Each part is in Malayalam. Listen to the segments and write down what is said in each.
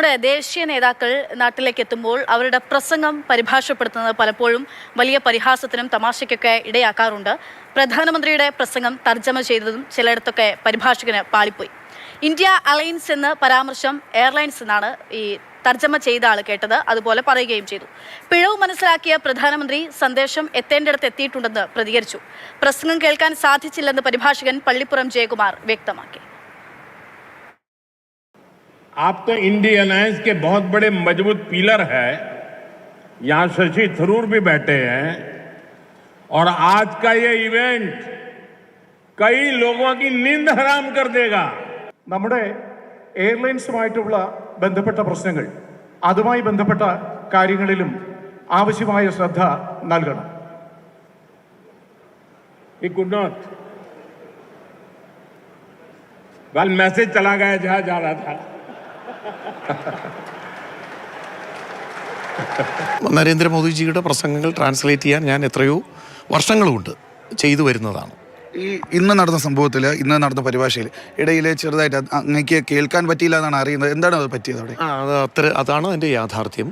നമ്മുടെ ദേശീയ നേതാക്കൾ നാട്ടിലേക്ക് എത്തുമ്പോൾ അവരുടെ പ്രസംഗം പരിഭാഷപ്പെടുത്തുന്നത് പലപ്പോഴും വലിയ പരിഹാസത്തിനും തമാശയ്ക്കൊക്കെ ഇടയാക്കാറുണ്ട്. പ്രധാനമന്ത്രിയുടെ പ്രസംഗം തർജ്ജമ ചെയ്തതും ചിലയിടത്തൊക്കെ പരിഭാഷകന് പാളിപ്പോയി. ഇന്ത്യ അലയൻസ് എന്ന പരാമർശം എയർലൈൻസ് എന്നാണ് ഈ തർജ്ജമ ചെയ്ത ആൾ കേട്ടത്. അതുപോലെ പറയുകയും ചെയ്തു. പിഴവ് മനസ്സിലാക്കിയ പ്രധാനമന്ത്രി സന്ദേശം എത്തേണ്ടിടത്ത് എത്തിയിട്ടുണ്ടെന്ന് പ്രതികരിച്ചു. പ്രസംഗം കേൾക്കാൻ സാധിച്ചില്ലെന്ന് പരിഭാഷകൻ പള്ളിപ്പുറം ജയകുമാർ വ്യക്തമാക്കി. आप तो इंडिया अलायंस के बहुत बड़े मजबूत पिलर है। यहाँ शशि थरूर भी बैठे हैं और आज का ये इवेंट कई लोगों की नींद हराम कर देगा. നമ്മുടെ എയർലൈൻസുമായിട്ടുള്ള ബന്ധപ്പെട്ട പ്രശ്നങ്ങൾ അതുമായി ബന്ധപ്പെട്ട കാര്യങ്ങളിലും ആവശ്യമായ ശ്രദ്ധ നൽകണം. He could not. well message चला गया जहाँ जा रहा था. നരേന്ദ്രമോദിജിയുടെ പ്രസംഗങ്ങൾ ട്രാൻസ്ലേറ്റ് ചെയ്യാൻ ഞാൻ എത്രയോ വർഷങ്ങളുണ്ട് ചെയ്തു വരുന്നതാണ്. ഈ ഇന്ന് നടന്ന സംഭവത്തിൽ ഇന്ന് നടന്ന പരിഭാഷയിൽ ഇടയിൽ ചെറുതായിട്ട് അങ്ങേക്ക് കേൾക്കാൻ പറ്റിയില്ല എന്നാണ് അറിയുന്നത്. എന്താണ് അത് പറ്റിയത് അവിടെ? അതാണ് അതിൻ്റെ യാഥാർത്ഥ്യം.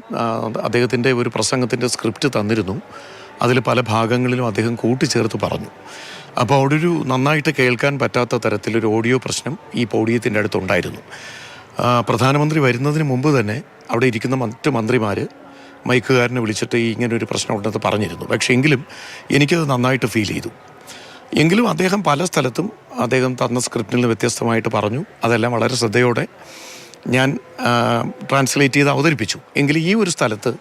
അദ്ദേഹത്തിൻ്റെ ഒരു പ്രസംഗത്തിൻ്റെ സ്ക്രിപ്റ്റ് തന്നിരുന്നു. അതിൽ പല ഭാഗങ്ങളിലും അദ്ദേഹം കൂട്ടിച്ചേർത്ത് പറഞ്ഞു. അപ്പോൾ അവിടെ ഒരു നന്നായിട്ട് കേൾക്കാൻ പറ്റാത്ത തരത്തിലൊരു ഓഡിയോ പ്രശ്നം ഈ പോഡിയത്തിൻ്റെ അടുത്തുണ്ടായിരുന്നു. പ്രധാനമന്ത്രി വരുന്നതിന് മുമ്പ് തന്നെ അവിടെ ഇരിക്കുന്ന മറ്റ് മന്ത്രിമാർ മൈക്കുകാരനെ വിളിച്ചിട്ട് ഇങ്ങനൊരു പ്രശ്നം ഉണ്ടെന്ന് പറഞ്ഞിരുന്നു. പക്ഷേ എങ്കിലും എനിക്കത് നന്നായിട്ട് ഫീൽ ചെയ്തു. എങ്കിലും അദ്ദേഹം പല സ്ഥലത്തും അദ്ദേഹം തന്ന സ്ക്രിപ്റ്റിൽ നിന്ന് വ്യത്യസ്തമായിട്ട് പറഞ്ഞു. അതെല്ലാം വളരെ ശ്രദ്ധയോടെ ഞാൻ ട്രാൻസ്ലേറ്റ് ചെയ്ത് അവതരിപ്പിച്ചു. എങ്കിലും ഈ ഒരു സ്ഥലത്ത്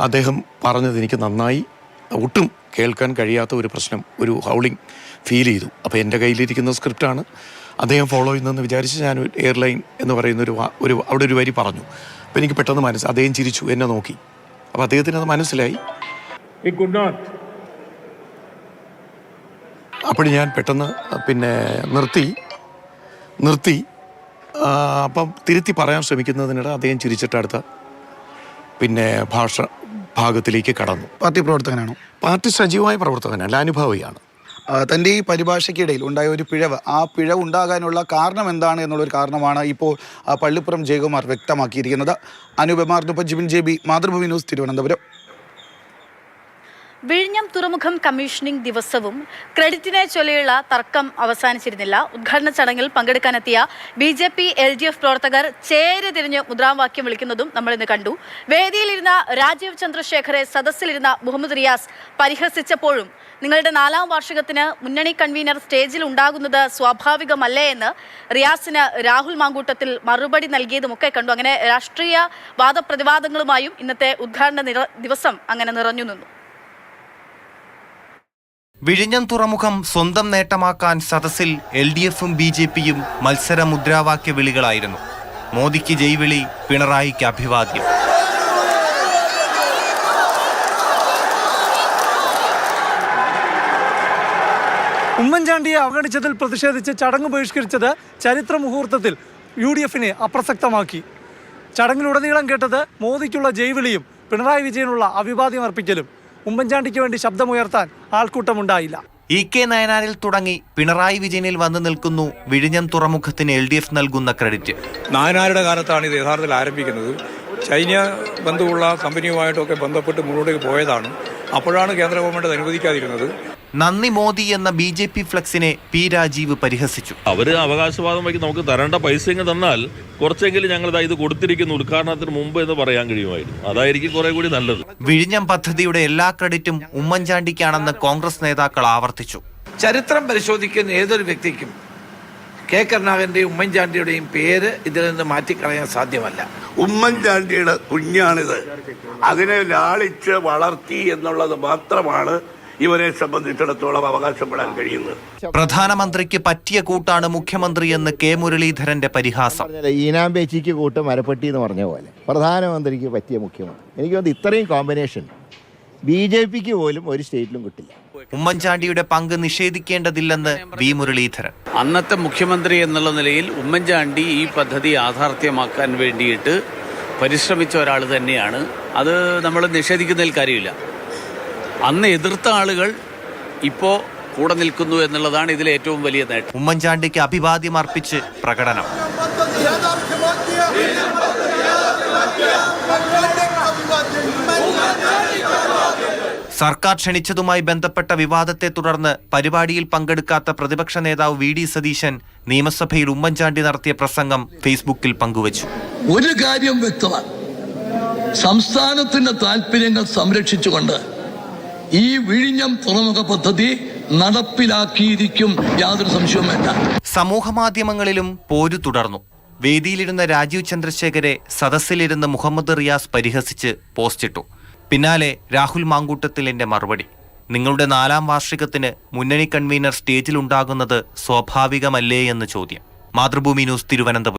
അദ്ദേഹം പറഞ്ഞത് എനിക്ക് നന്നായി ഒട്ടും കേൾക്കാൻ കഴിയാത്ത ഒരു പ്രശ്നം, ഒരു ഹൗളിംഗ് ഫീൽ ചെയ്തു. അപ്പോൾ എൻ്റെ കയ്യിലിരിക്കുന്ന സ്ക്രിപ്റ്റാണ് അദ്ദേഹം ഫോളോ ചെയ്യുന്നതെന്ന് വിചാരിച്ച് ഞാൻ എയർലൈൻ എന്ന് പറയുന്ന അവിടെ ഒരു വരി പറഞ്ഞു. അപ്പോൾ എനിക്ക് പെട്ടെന്ന് അദ്ദേഹം ചിരിച്ചു, എന്നെ നോക്കി. അപ്പോൾ അദ്ദേഹത്തിന് അത് മനസ്സിലായി. അപ്പോൾ ഞാൻ പെട്ടെന്ന് പിന്നെ നിർത്തി അപ്പം തിരുത്തി പറയാൻ ശ്രമിക്കുന്നതിനിടെ അദ്ദേഹം ചിരിച്ചിട്ട് അടുത്ത പിന്നെ ഭാഗത്തിലേക്ക് കടന്നു. പാർട്ടി പ്രവർത്തകനാണോ? പാർട്ടി സജീവമായ പ്രവർത്തകനല്ല, അനുഭാവിയാണ്. തൻ്റെ ഈ പരിഭാഷയ്ക്കിടയിൽ ഉണ്ടായ ഒരു പിഴവ്, ആ പിഴവ് ഉണ്ടാകാനുള്ള കാരണം എന്താണ് എന്നുള്ളൊരു കാരണമാണ് ഇപ്പോൾ പള്ളിപ്പുറം ജയകുമാർ വ്യക്തമാക്കിയിരിക്കുന്നത്. അനുപമാർന്നൊപ്പം ജിബിൻ JB, മാതൃഭൂമി ന്യൂസ്, തിരുവനന്തപുരം. വിഴിഞ്ഞം തുറമുഖം കമ്മീഷനിംഗ് ദിവസവും ക്രെഡിറ്റിനെ ചൊല്ലിയുള്ള തർക്കം അവസാനിച്ചിരുന്നില്ല. ഉദ്ഘാടന ചടങ്ങിൽ പങ്കെടുക്കാനെത്തിയ BJP LDF പ്രവർത്തകർ ചേരി തിരിഞ്ഞ് മുദ്രാവാക്യം വിളിക്കുന്നതും നമ്മൾ ഇന്ന് കണ്ടു. വേദിയിലിരുന്ന രാജീവ് ചന്ദ്രശേഖരെ സദസ്സിലിരുന്ന മുഹമ്മദ് റിയാസ് പരിഹസിച്ചപ്പോഴും നിങ്ങളുടെ 4ാം വാർഷികത്തിന് മുന്നണി കൺവീനർ സ്റ്റേജിൽ ഉണ്ടാകുന്നത് സ്വാഭാവികമല്ലേ എന്ന് റിയാസിന് രാഹുൽ മാങ്കൂട്ടത്തിൽ മറുപടി നൽകിയതുമൊക്കെ കണ്ടു. അങ്ങനെ രാഷ്ട്രീയ വാദപ്രതിവാദങ്ങളുമായും ഇന്നത്തെ ഉദ്ഘാടന ദിവസം അങ്ങനെ നിറഞ്ഞു നിന്നു. വിഴിഞ്ഞം തുറമുഖം സ്വന്തം നേട്ടമാക്കാൻ സദസ്സിൽ LDFും BJPയും മത്സര മുദ്രാവാക്യ വിളികളായിരുന്നു. മോദിക്ക് ജയ്വിളി, പിണറായിക്ക് അഭിവാദ്യം. ഉമ്മൻചാണ്ടിയെ അവഗണിച്ചതിൽ പ്രതിഷേധിച്ച് ചടങ്ങ് ബഹിഷ്കരിച്ചത് ചരിത്ര മുഹൂർത്തത്തിൽ UDFനെ അപ്രസക്തമാക്കി. ചടങ്ങിലുടനീളം കേട്ടത് മോദിക്കുള്ള ജയ്വിളിയും പിണറായി വിജയനുള്ള അഭിവാദ്യം അർപ്പിക്കലും. ഉമ്മൻചാണ്ടിക്ക് വേണ്ടി ശബ്ദമുയർത്താൻ ആൾക്കൂട്ടമുണ്ടായില്ല. EK നയനാരിൽ തുടങ്ങി പിണറായി വിജയനിൽ വന്നു നിൽക്കുന്നു വിഴിഞ്ഞം തുറമുഖത്തിന് LDF നൽകുന്ന ക്രെഡിറ്റ്. നായനാരുടെ കാലത്താണ് ഇത് യഥാർത്ഥത്തിൽ ആരംഭിക്കുന്നത്. ചൈന ബന്ധമുള്ള കമ്പനിയുമായിട്ടൊക്കെ ബന്ധപ്പെട്ട് മുന്നോട്ടേക്ക് പോയതാണ്. അപ്പോഴാണ് കേന്ദ്ര ഗവൺമെന്റ് അനുവദിക്കാതിരുന്നത്. നന്ദി മോദി എന്ന BJP ഫ്ലെക്സിനെ P രാജീവ് പരിഹസിച്ചു. അവര് അവകാശവാദം വയ്ക്ക് നമുക്ക് തരേണ്ട പൈസ തന്നാൽ കുറച്ചെങ്കിലും ഞങ്ങൾ ഇത് കൊടുത്തിരിക്കുന്നു ഉദ്ഘാടനത്തിന് മുമ്പ് എന്ന് പറയാൻ കഴിയുമായിരുന്നു. അതായിരിക്കും കുറെ കൂടി നല്ലത്. വിഴിഞ്ഞം പദ്ധതിയുടെ എല്ലാ ക്രെഡിറ്റും ഉമ്മൻചാണ്ടിക്കാണെന്ന് കോൺഗ്രസ് നേതാക്കൾ ആവർത്തിച്ചു. ചരിത്രം പരിശോധിക്കുന്ന ഏതൊരു വ്യക്തിക്കും K കരുണാകരന്റെയും ഉമ്മൻചാണ്ടിയുടെയും പേര് ഇതിൽ നിന്ന് മാറ്റിക്കളയാൻ സാധ്യമല്ല. ഉമ്മൻചാണ്ടിയുടെ കുഞ്ഞാണിത്. അതിനെ ലാളിച്ച് വളർത്തി എന്നുള്ളത് മാത്രമാണ് ഇവരെ സംബന്ധിച്ചിടത്തോളം അവകാശപ്പെടാൻ കഴിയുന്നത്. പ്രധാനമന്ത്രിക്ക് പറ്റിയ കൂട്ടാണ് മുഖ്യമന്ത്രി എന്ന് K മുരളീധരന്റെ പരിഹാസം. ഈനാമ്പേച്ചിക്ക് കൂട്ട് മരപ്പെട്ടി എന്ന് പറഞ്ഞ പോലെ പ്രധാനമന്ത്രിക്ക് പറ്റിയ മുഖ്യമന്ത്രി. എനിക്ക് തോന്നുന്നു ഇത്രയും കോമ്പിനേഷൻ BJPക്ക് പോലും ഒരു സ്റ്റേറ്റിലും കിട്ടില്ല. ഉമ്മൻചാണ്ടിയുടെ പങ്ക് നിഷേധിക്കേണ്ടതില്ലെന്ന് V മുരളീധരൻ. അന്നത്തെ മുഖ്യമന്ത്രി എന്നുള്ള നിലയിൽ ഉമ്മൻചാണ്ടി ഈ പദ്ധതി യാഥാർത്ഥ്യമാക്കാൻ വേണ്ടിയിട്ട് പരിശ്രമിച്ച ഒരാൾ തന്നെയാണ്. അത് നമ്മൾ നിഷേധിക്കുന്നതിൽ കാര്യമില്ല. അന്ന് എതിർത്ത ആളുകൾ ഇപ്പോൾ കൂടെ നിൽക്കുന്നു എന്നുള്ളതാണ് ഇതിലെ ഏറ്റവും വലിയ നേട്ടം. ഉമ്മൻചാണ്ടിക്ക് അഭിവാദ്യം അർപ്പിച്ച് പ്രകടനം. സർക്കാർ ക്ഷണിച്ചതുമായി ബന്ധപ്പെട്ട വിവാദത്തെ തുടർന്ന് പരിപാടിയിൽ പങ്കെടുക്കാത്ത പ്രതിപക്ഷ നേതാവ് വി.ഡി. സതീശൻ നിയമസഭയിൽ ഉമ്മൻചാണ്ടി നടത്തിയ പ്രസംഗം ഫേസ്ബുക്കിൽ പങ്കുവച്ചു. ഒരു കാര്യം വ്യക്തമാണ്, സംസ്ഥാനത്തിന്റെ താൽപര്യങ്ങൾ സംരക്ഷിച്ചുകൊണ്ട് ഈ വിഴിഞ്ഞം തുറമുഖ പദ്ധതി നടപ്പിലാക്കിയിരിക്കും, യാതൊരു സംശയവും വേണ്ട. സമൂഹമാധ്യമങ്ങളിലും പോരു തുടർന്നു. വേദിയിലിരുന്ന രാജീവ് ചന്ദ്രശേഖരെ സദസ്സിലിരുന്ന് മുഹമ്മദ് റിയാസ് പരിഹസിച്ച് പോസ്റ്റിട്ടു. പിന്നാലെ രാഹുൽ മാങ്കൂട്ടത്തിലിന്റെ മറുപടി: നിങ്ങളുടെ 4ാം വാർഷികത്തിന് മുന്നണി കൺവീനർ സ്റ്റേജിലുണ്ടാകുന്നത് സ്വാഭാവികമല്ലേ എന്ന് ചോദ്യം. മാതൃഭൂമി ന്യൂസ്, തിരുവനന്തപുരം.